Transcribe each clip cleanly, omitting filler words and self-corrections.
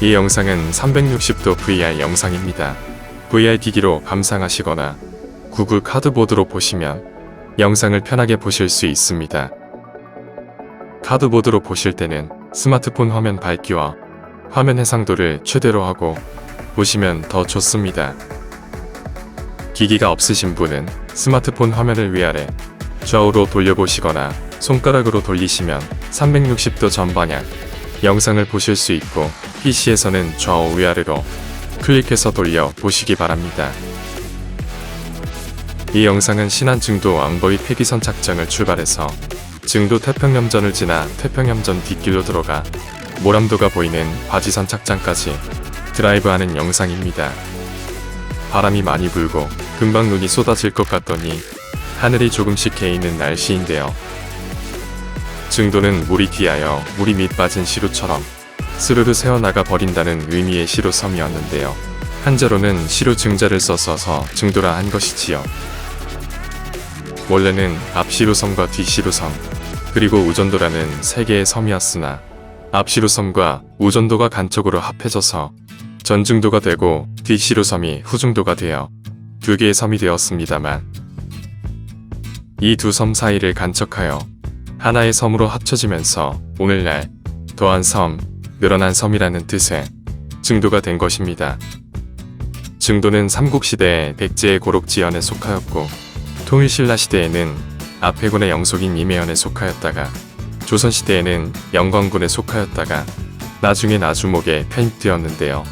이 영상은 360도 VR 영상입니다. VR 기기로 감상하시거나 구글 카드보드로 보시면 영상을 편하게 보실 수 있습니다. 카드보드로 보실 때는 스마트폰 화면 밝기와 화면 해상도를 최대로 하고 보시면 더 좋습니다. 기기가 없으신 분은 스마트폰 화면을 위아래 좌우로 돌려보시거나 손가락으로 돌리시면 360도 전방향 영상을 보실 수 있고 PC에서는 좌우 위아래로 클릭해서 돌려 보시기 바랍니다. 이 영상은 신안 증도 왕버이 폐기선 착장을 출발해서 증도 태평염전을 지나 태평염전 뒷길로 들어가 모람도가 보이는 바지선 착장까지 드라이브하는 영상입니다. 바람이 많이 불고 금방 눈이 쏟아질 것 같더니 하늘이 조금씩 개이는 날씨인데요. 증도는 물이 귀하여 물이 밑 빠진 시루처럼 스르르 새어나가 버린다는 의미의 시루섬이었는데요. 한자로는 시루 증자를 써서 증도라 한 것이지요. 원래는 앞시루섬과 뒷시루섬 그리고 우전도라는 세 개의 섬이었으나 앞시루섬과 우전도가 간쪽으로 합해져서 전증도가 되고 뒷시루섬이 후증도가 되어 두 개의 섬이 되었습니다만 이 두 섬 사이를 간척하여 하나의 섬으로 합쳐지면서 오늘날 더한 섬, 늘어난 섬이라는 뜻의 증도가 된 것입니다. 증도는 삼국시대의 백제의 고록지연에 속하였고 통일신라 시대에는 압해군의 영속인 임해연에 속하였다가 조선시대에는 영광군에 속하였다가 나중에 나주목에 편입되었는데요.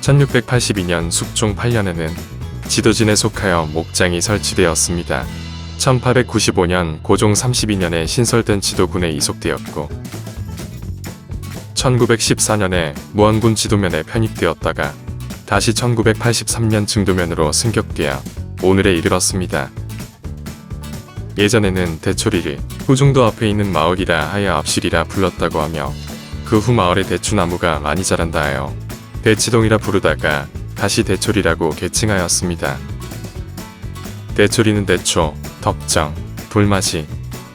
1682년 숙종 8년에는 지도진에 속하여 목장이 설치되었습니다. 1895년 고종 32년에 신설된 지도군에 이속되었고 1914년에 무안군 지도면에 편입되었다가 다시 1983년 증도면으로 승격되어 오늘에 이르렀습니다. 예전에는 대초리를 후중도 앞에 있는 마을이라 하여 앞실이라 불렀다고 하며 그 후 마을에 대추나무가 많이 자란다 하여 대치동이라 부르다가 다시 대초리라고 계칭하였습니다. 대초리는 대초, 덕정, 돌맞이,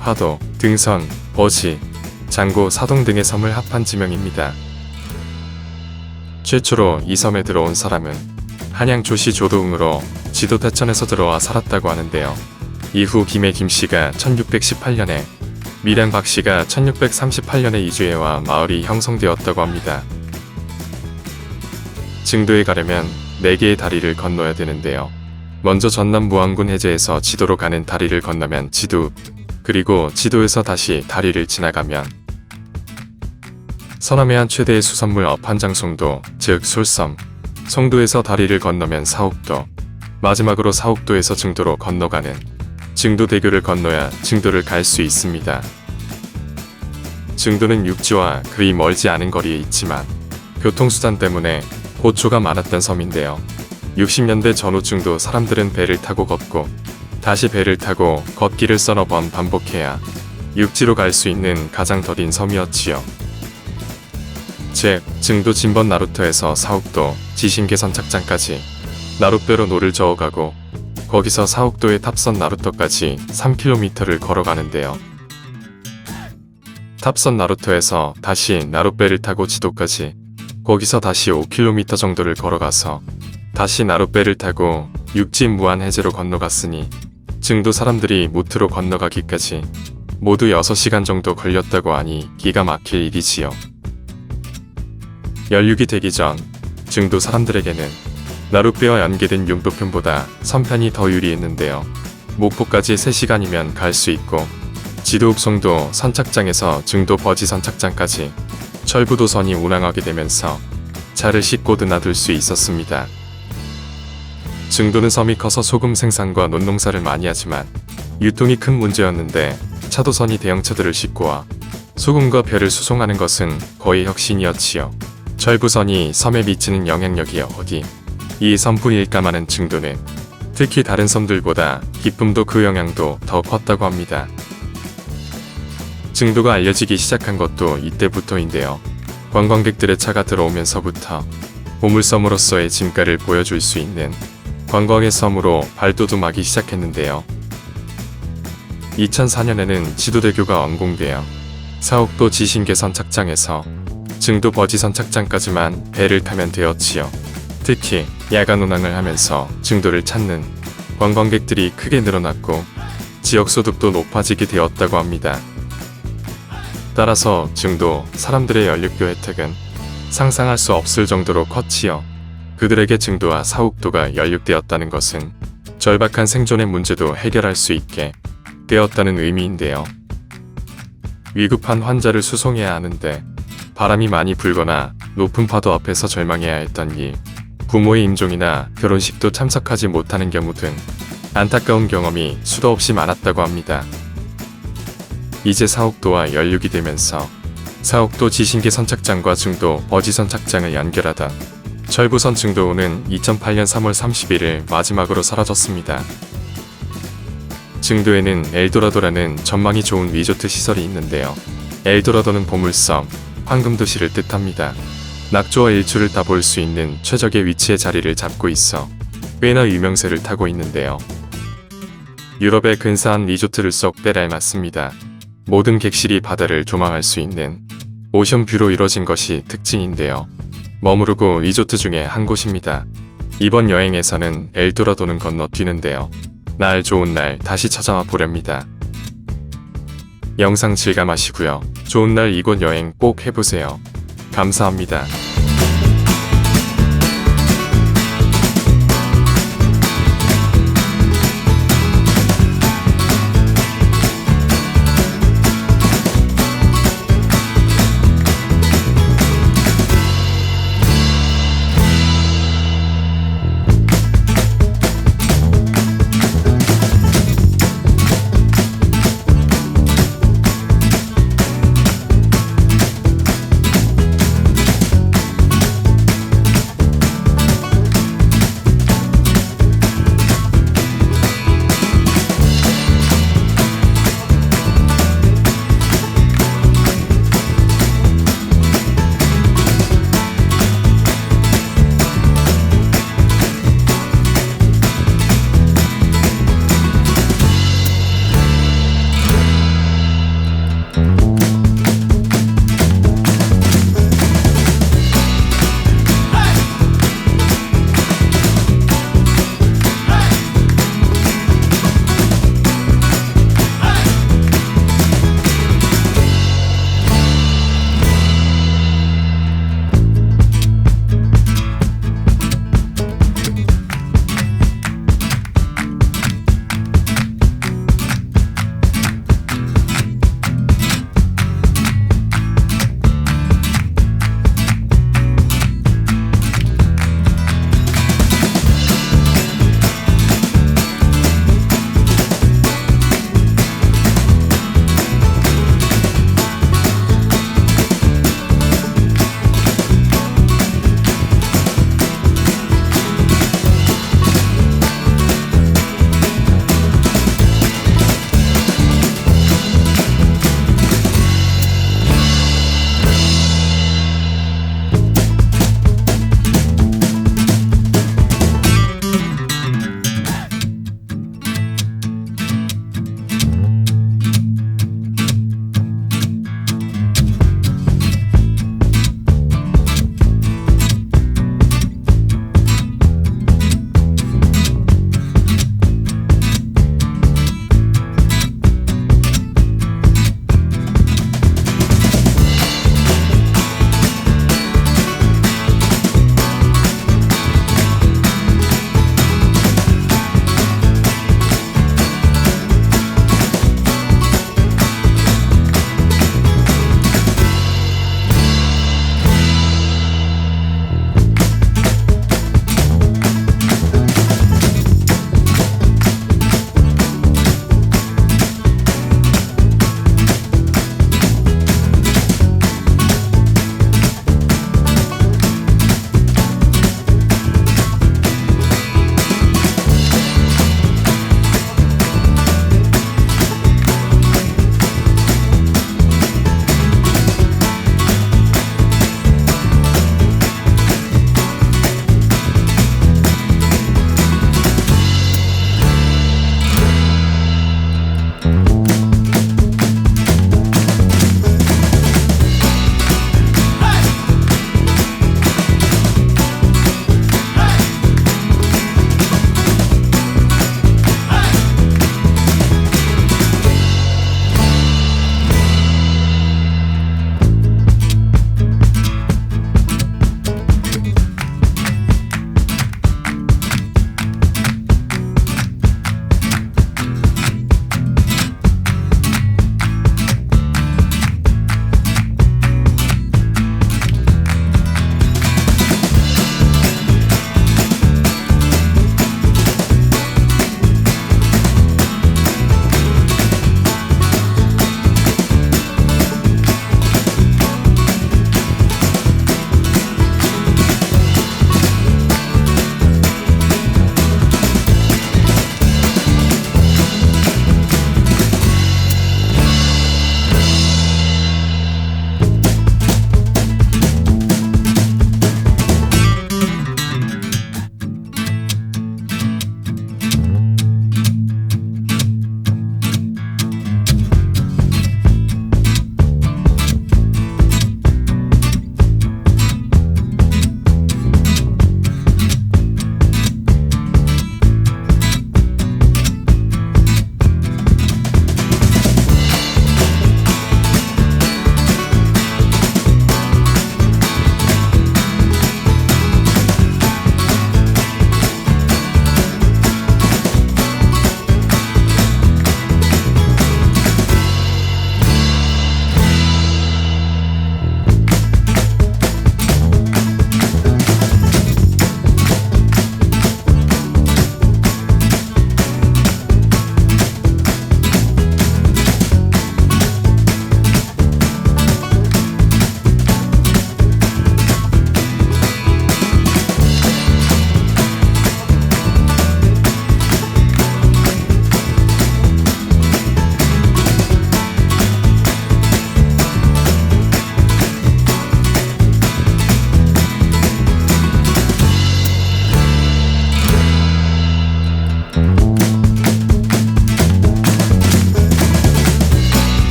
화도, 등선, 버지, 장고, 사동 등의 섬을 합한 지명입니다. 최초로 이 섬에 들어온 사람은 한양 조씨 조도응으로 지도 태천에서 들어와 살았다고 하는데요. 이후 김해 김씨가 1618년에 밀양 박씨가 1638년에 이주해와 마을이 형성되었다고 합니다. 증도에 가려면 4개의 다리를 건너야 되는데요. 먼저 전남 무안군 해제에서 지도로 가는 다리를 건너면 지도, 그리고 지도에서 다시 다리를 지나가면 서남해 안 최대의 수산물 업한장송도, 즉 솔섬, 송도에서 다리를 건너면 사옥도, 마지막으로 사옥도에서 증도로 건너가는 증도대교를 건너야 증도를 갈 수 있습니다. 증도는 육지와 그리 멀지 않은 거리에 있지만 교통수단 때문에 고초가 많았던 섬인데요. 60년대 전후 증도 사람들은 배를 타고 걷고 다시 배를 타고 걷기를 서너 번 반복해야 육지로 갈 수 있는 가장 더딘 섬이었지요. 즉 증도 진번 나루터에서 사옥도 지신개선 착장까지 나룻배로 노를 저어가고 거기서 사옥도의 탑선 나루터까지 3km를 걸어가는데요. 탑선 나루터에서 다시 나룻배를 타고 지도까지 거기서 다시 5km 정도를 걸어가서 다시 나룻배를 타고 육지 무안 해제로 건너갔으니 증도 사람들이 무트로 건너가기까지 모두 6시간 정도 걸렸다고 하니 기가 막힐 일이지요. 연륙이 되기 전 증도 사람들에게는 나룻배와 연계된 융도편보다 선편이 더 유리했는데요. 목포까지 3시간이면 갈 수 있고 지도읍송도 선착장에서 증도 버지 선착장까지 철부도선이 운항하게 되면서 차를 싣고 드나들 수 있었습니다. 증도는 섬이 커서 소금 생산과 논농사를 많이 하지만 유통이 큰 문제였는데 차도선이 대형차들을 싣고 와 소금과 벼를 수송하는 것은 거의 혁신이었지요. 철부선이 섬에 미치는 영향력이 어디 이 섬뿐일까마는 증도는 특히 다른 섬들보다 기쁨도 그 영향도 더 컸다고 합니다. 증도가 알려지기 시작한 것도 이때부터인데요. 관광객들의 차가 들어오면서부터 보물섬으로서의 진가를 보여줄 수 있는 관광의 섬으로 발돋움하기 시작했는데요. 2004년에는 지도대교가 완공되어 사옥도 지신개선 착장에서 증도 버지 선착장까지만 배를 타면 되었지요. 특히 야간 운항을 하면서 증도를 찾는 관광객들이 크게 늘어났고 지역 소득도 높아지게 되었다고 합니다. 따라서 증도 사람들의 연륙교 혜택은 상상할 수 없을 정도로 컸지요. 그들에게 증도와 사욱도가 연륙되었다는 것은 절박한 생존의 문제도 해결할 수 있게 되었다는 의미인데요. 위급한 환자를 수송해야 하는데 바람이 많이 불거나 높은 파도 앞에서 절망해야 했던 일, 부모의 임종이나 결혼식도 참석하지 못하는 경우 등 안타까운 경험이 수도 없이 많았다고 합니다. 이제 사옥도와 연륙이 되면서 사옥도 지신계 선착장과 증도 버지 선착장을 연결하다 철부선 증도호는 2008년 3월 31일 마지막으로 사라졌습니다. 증도에는 엘도라도라는 전망이 좋은 리조트 시설이 있는데요. 엘도라도는 보물섬, 황금도시를 뜻합니다. 낙조와 일출을 다 볼 수 있는 최적의 위치에 자리를 잡고 있어 꽤나 유명세를 타고 있는데요. 유럽의 근사한 리조트를 쏙 빼닮았습니다. 모든 객실이 바다를 조망할 수 있는 오션뷰로 이뤄진 것이 특징인데요. 머무르고 리조트 중에 한 곳입니다. 이번 여행에서는 엘도라도는 건너뛰는데요. 날 좋은 날 다시 찾아와 보렵니다. 영상 즐감하시고요. 좋은 날 이곳 여행 꼭 해보세요. 감사합니다.